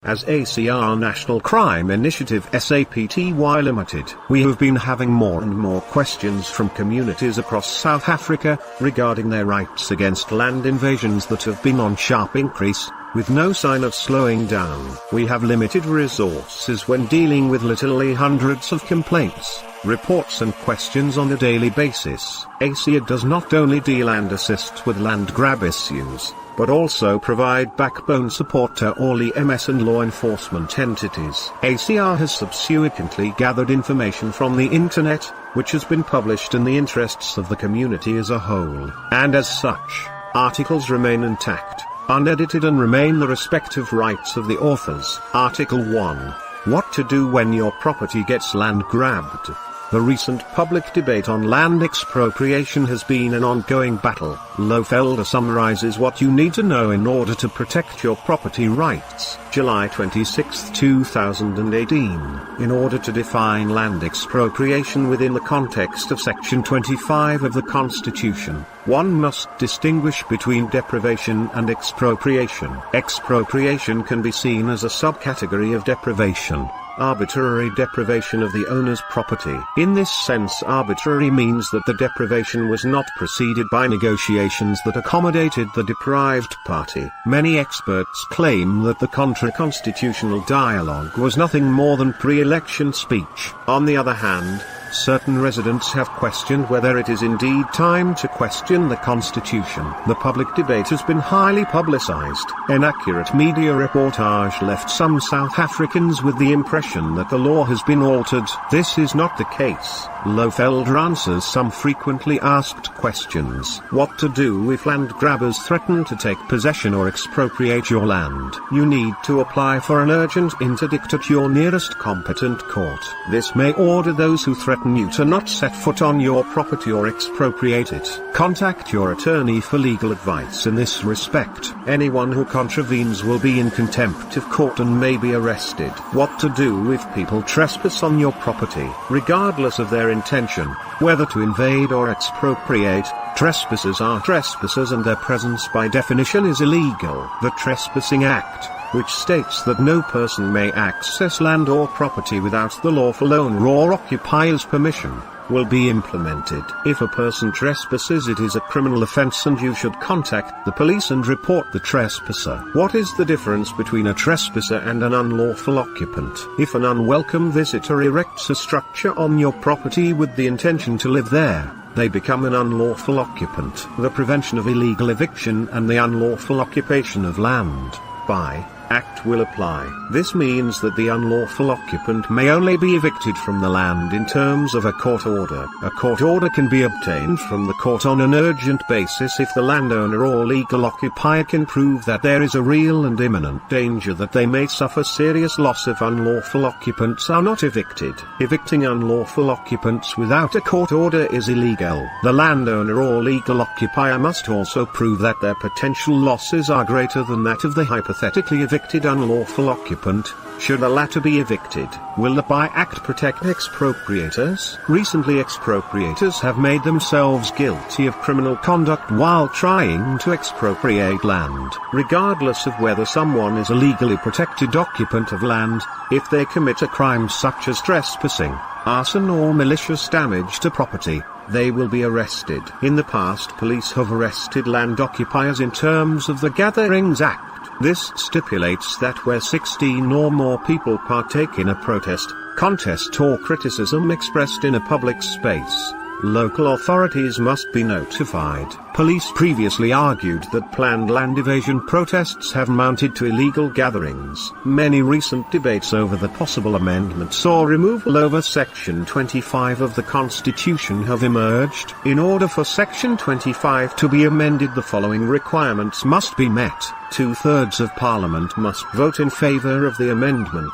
As ACR National Crime Initiative SAPTY Limited, we have been having more and more questions from communities across South Africa, regarding their rights against land invasions that have been on sharp increase, with no sign of slowing down. We have limited resources when dealing with literally hundreds of complaints, reports and questions on a daily basis. ACR does not only deal and assist with land grab issues, but also provide backbone support to all EMS and law enforcement entities. ACR has subsequently gathered information from the internet, which has been published in the interests of the community as a whole, and as such, articles remain intact, unedited and remain the respective rights of the authors. Article 1. What to do when your property gets land grabbed. The recent public debate on land expropriation has been an ongoing battle. Lofelder summarizes what you need to know in order to protect your property rights. July 26, 2018. In order to define land expropriation within the context of Section 25 of the Constitution, one must distinguish between deprivation and expropriation. Expropriation can be seen as a subcategory of deprivation. Arbitrary deprivation of the owner's property. In this sense, arbitrary means that the deprivation was not preceded by negotiations that accommodated the deprived party. Many experts claim that the contra-constitutional dialogue was nothing more than pre-election speech. On the other hand, certain residents have questioned whether it is indeed time to question the Constitution. The public debate has been highly publicized. Inaccurate media reportage left some South Africans with the impression that the law has been altered. This is not the case. Lofelder answers some frequently asked questions. What to do if land grabbers threaten to take possession or expropriate your land? You need to apply for an urgent interdict at your nearest competent court. This may order those who threaten you to not set foot on your property or expropriate it. Contact your attorney for legal advice in this respect. Anyone who contravenes will be in contempt of court and may be arrested. What to do if people trespass on your property? Regardless of their intention, whether to invade or expropriate, trespassers are trespassers and their presence by definition is illegal. The Trespassing Act, which states that no person may access land or property without the lawful owner or occupier's permission, will be implemented. If a person trespasses, it is a criminal offense and you should contact the police and report the trespasser. What is the difference between a trespasser and an unlawful occupant? If an unwelcome visitor erects a structure on your property with the intention to live there, they become an unlawful occupant. The Prevention of Illegal Eviction and the Unlawful Occupation of Land by Act will apply. This means that the unlawful occupant may only be evicted from the land in terms of a court order. A court order can be obtained from the court on an urgent basis if the landowner or legal occupier can prove that there is a real and imminent danger that they may suffer serious loss if unlawful occupants are not evicted. Evicting unlawful occupants without a court order is illegal. The landowner or legal occupier must also prove that their potential losses are greater than that of the hypothetically evicted unlawful occupant, should the latter be evicted. Will the by Act protect expropriators? Recently, expropriators have made themselves guilty of criminal conduct while trying to expropriate land. Regardless of whether someone is a legally protected occupant of land, if they commit a crime such as trespassing, arson or malicious damage to property, they will be arrested. In the past, police have arrested land occupiers in terms of the Gatherings Act. This stipulates that where 16 or more people partake in a protest, contest or criticism expressed in a public space, local authorities must be notified. Police previously argued that planned land evasion protests have mounted to illegal gatherings. Many recent debates over the possible amendments or removal over Section 25 of the Constitution have emerged. In order for Section 25 to be amended, the following requirements must be met. 2/3 of Parliament must vote in favour of the amendment.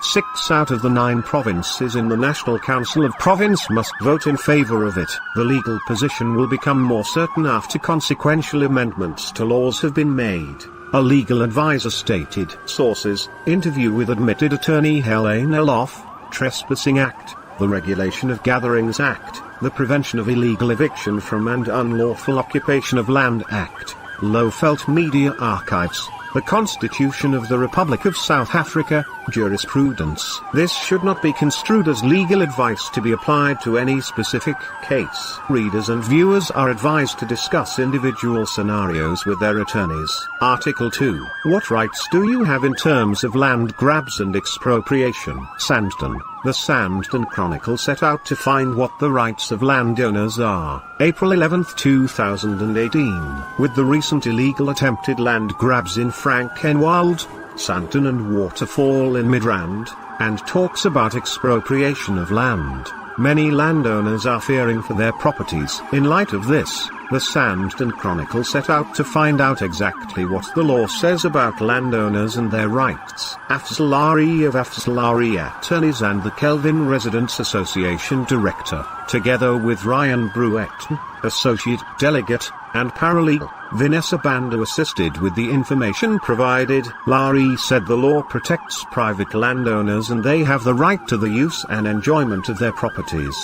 6 out of the 9 provinces in the National Council of Province must vote in favour of it. The legal position will become more certain after consequential amendments to laws have been made. A legal advisor stated. Sources: interview with admitted attorney Helena Loff, Trespassing Act, the Regulation of Gatherings Act, the Prevention of Illegal Eviction from and Unlawful Occupation of Land Act, Lowfelt Media Archives. The Constitution of the Republic of South Africa, jurisprudence. This should not be construed as legal advice to be applied to any specific case. Readers and viewers are advised to discuss individual scenarios with their attorneys. Article 2. What rights do you have in terms of land grabs and expropriation? Sandton. The Sandton Chronicle set out to find what the rights of landowners are. April 11, 2018. With the recent illegal attempted land grabs in Frankenwald, Sandton and Waterfall in Midrand, and talks about expropriation of land, many landowners are fearing for their properties. In light of this, the Sandton Chronicle set out to find out exactly what the law says about landowners and their rights. Afsalari of Afsalari Attorneys and the Kelvin Residents Association Director, together with Ryan Bruett, Associate Delegate, and Paralegal, Vanessa Banda assisted with the information provided. Lari said the law protects private landowners and they have the right to the use and enjoyment of their properties.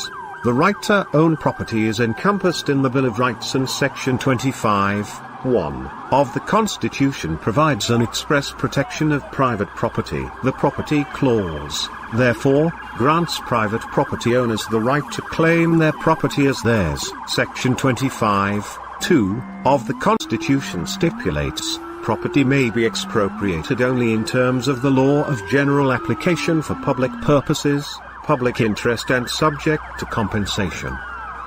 The right to own property is encompassed in the Bill of Rights, and Section 25(1) of the Constitution provides an express protection of private property. The Property Clause, therefore, grants private property owners the right to claim their property as theirs. Section 25(2) of the Constitution stipulates, property may be expropriated only in terms of the law of general application for public purposes, public interest and subject to compensation.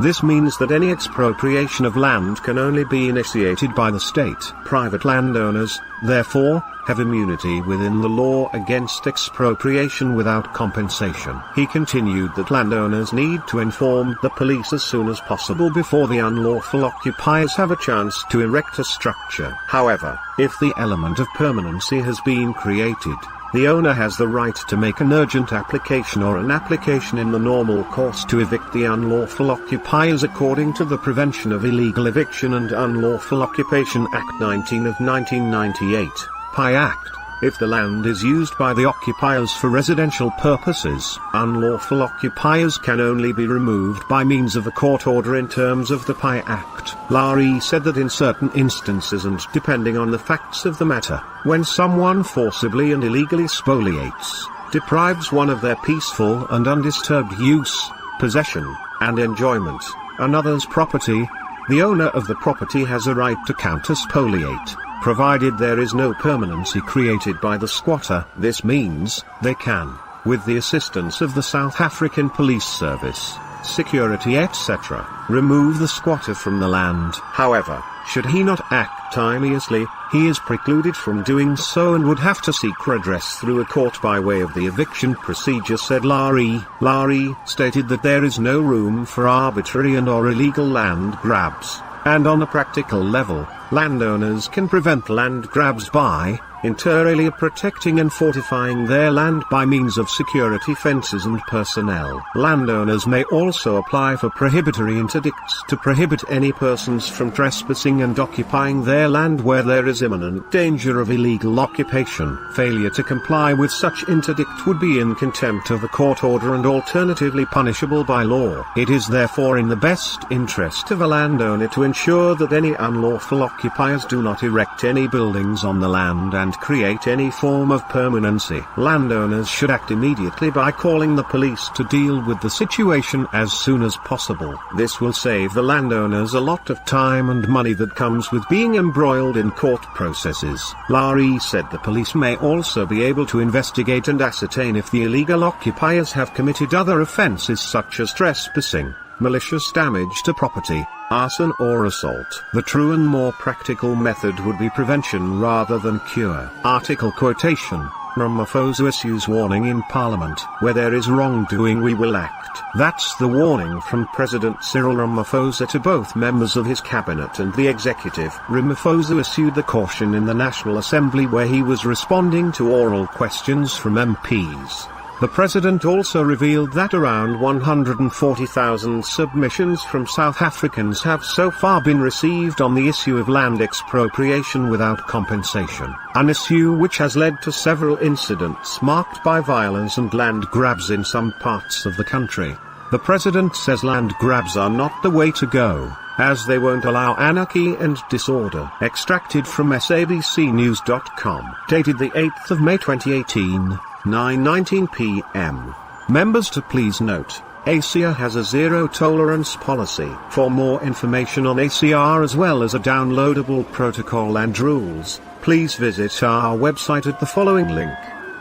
This means that any expropriation of land can only be initiated by the state. Private landowners, therefore, have immunity within the law against expropriation without compensation. He continued that landowners need to inform the police as soon as possible before the unlawful occupiers have a chance to erect a structure. However, if the element of permanency has been created, the owner has the right to make an urgent application or an application in the normal course to evict the unlawful occupiers according to the Prevention of Illegal Eviction and Unlawful Occupation Act 19 of 1998, PI Act. If the land is used by the occupiers for residential purposes, unlawful occupiers can only be removed by means of a court order in terms of the PI Act. Lari said that in certain instances and depending on the facts of the matter, when someone forcibly and illegally spoliates, deprives one of their peaceful and undisturbed use, possession, and enjoyment, another's property, the owner of the property has a right to counter-spoliate, provided there is no permanency created by the squatter. This means, they can, with the assistance of the South African Police Service, security etc., remove the squatter from the land. However, should he not act timeously, he is precluded from doing so and would have to seek redress through a court by way of the eviction procedure, said Lari. Lari stated that there is no room for arbitrary and or illegal land grabs, and on a practical level, landowners can prevent land grabs by, inter alia, protecting and fortifying their land by means of security fences and personnel. Landowners may also apply for prohibitory interdicts to prohibit any persons from trespassing and occupying their land where there is imminent danger of illegal occupation. Failure to comply with such interdict would be in contempt of a court order and alternatively punishable by law. It is therefore in the best interest of a landowner to ensure that any unlawful occupiers do not erect any buildings on the land and create any form of permanency. Landowners should act immediately by calling the police to deal with the situation as soon as possible. This will save the landowners a lot of time and money that comes with being embroiled in court processes. Lari said the police may also be able to investigate and ascertain if the illegal occupiers have committed other offences such as trespassing, malicious damage to property, arson or assault. The true and more practical method would be prevention rather than cure. Article quotation: Ramaphosa issues warning in Parliament. Where there is wrongdoing we will act. That's the warning from President Cyril Ramaphosa to both members of his cabinet and the executive. Ramaphosa issued the caution in the National Assembly where he was responding to oral questions from MPs. The president also revealed that around 140,000 submissions from South Africans have so far been received on the issue of land expropriation without compensation, an issue which has led to several incidents marked by violence and land grabs in some parts of the country. The president says land grabs are not the way to go, as they won't allow anarchy and disorder. Extracted from sabcnews.com. Dated the 8th of May 2018, 9:19 p.m. Members to please note, ACR has a zero-tolerance policy. For more information on ACR as well as a downloadable protocol and rules, please visit our website at the following link: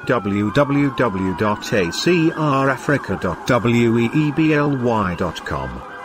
www.acrafrica.weebly.com.